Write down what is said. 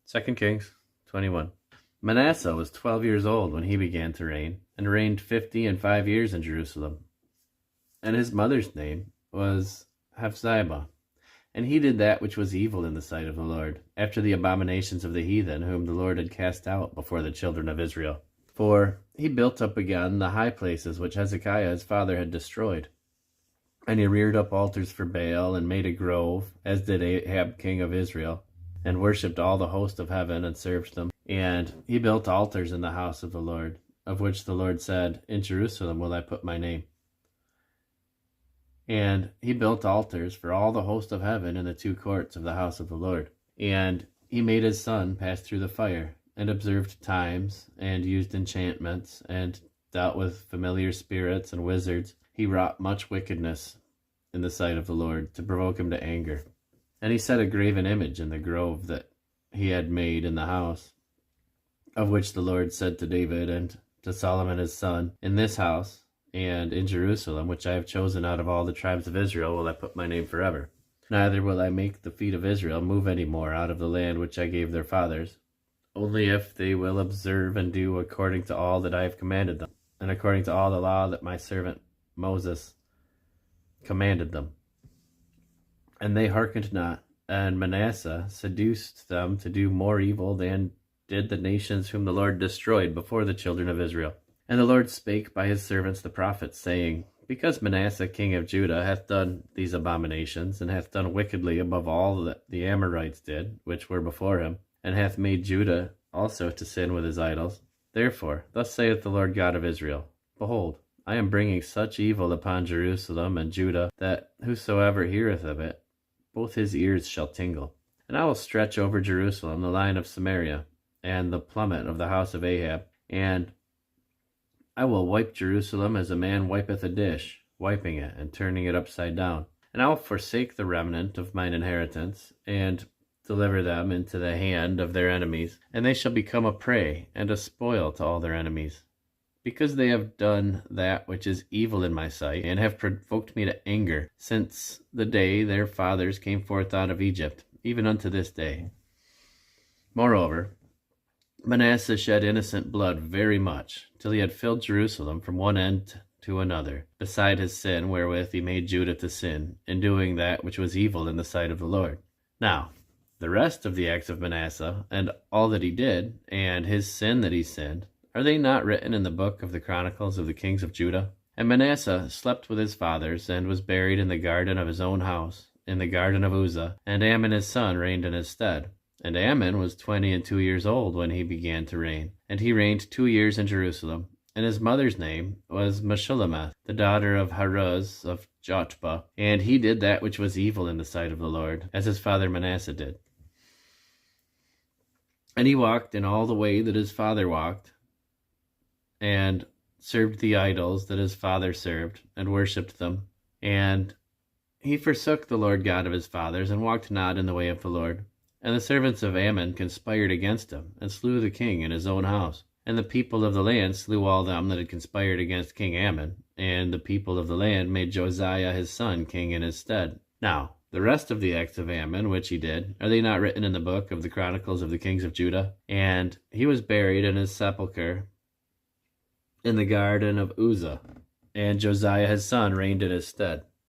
2 Kings 21. Manasseh was 12 years old when he began to reign, and reigned 50 and 5 years in Jerusalem. And his mother's name was Hephzibah. And he did that which was evil in the sight of the Lord, after the abominations of the heathen, whom the Lord had cast out before the children of Israel. For he built up again the high places which Hezekiah his father had destroyed. And he reared up altars for Baal, and made a grove, as did Ahab king of Israel, and worshipped all the host of heaven, and served them. And he built altars in the house of the Lord, of which the Lord said, In Jerusalem will I put my name. And he built altars for all the host of heaven in the two courts of the house of the Lord. And he made his son pass through the fire, and observed times, and used enchantments, and dealt with familiar spirits and wizards. He wrought much wickedness in the sight of the Lord, to provoke him to anger. And he set a graven image in the grove that he had made in the house, of which the Lord said to David and to Solomon his son, In this house and in Jerusalem, which I have chosen out of all the tribes of Israel, will I put my name forever. Neither will I make the feet of Israel move any more out of the land which I gave their fathers, only if they will observe and do according to all that I have commanded them, and according to all the law that my servant Moses commanded them. And they hearkened not, and Manasseh seduced them to do more evil than did the nations whom the Lord destroyed before the children of Israel. And the Lord spake by his servants the prophets, saying, Because Manasseh king of Judah hath done these abominations, and hath done wickedly above all that the Amorites did, which were before him, and hath made Judah also to sin with his idols. Therefore, thus saith the Lord God of Israel, Behold, I am bringing such evil upon Jerusalem and Judah, that whosoever heareth of it, both his ears shall tingle. And I will stretch over Jerusalem the line of Samaria, and the plummet of the house of Ahab, and I will wipe Jerusalem as a man wipeth a dish, wiping it and turning it upside down. And I will forsake the remnant of mine inheritance, and deliver them into the hand of their enemies, and they shall become a prey and a spoil to all their enemies, because they have done that which is evil in my sight, and have provoked me to anger, since the day their fathers came forth out of Egypt, even unto this day. Moreover, Manasseh shed innocent blood very much, till he had filled Jerusalem from one end to another, beside his sin wherewith he made Judah to sin, in doing that which was evil in the sight of the Lord. Now, the rest of the acts of Manasseh, and all that he did, and his sin that he sinned, are they not written in the book of the Chronicles of the kings of Judah? And Manasseh slept with his fathers, and was buried in the garden of his own house, in the garden of Uzzah, and Amon his son reigned in his stead. And Amon was 22 years old when he began to reign, and he reigned 2 years in Jerusalem. And his mother's name was Meshullemeth, the daughter of Haruz of Jotbah, and he did that which was evil in the sight of the Lord, as his father Manasseh did. And he walked in all the way that his father walked, and served the idols that his father served, and worshipped them. And he forsook the Lord God of his fathers, and walked not in the way of the Lord. And the servants of Ammon conspired against him, and slew the king in his own house. And the people of the land slew all them that had conspired against King Ammon, and the people of the land made Josiah his son king in his stead. Now, the rest of the acts of Ammon which he did, are they not written in the book of the Chronicles of the kings of Judah? And he was buried in his sepulchre in the garden of Uzzah, and Josiah his son reigned in his stead.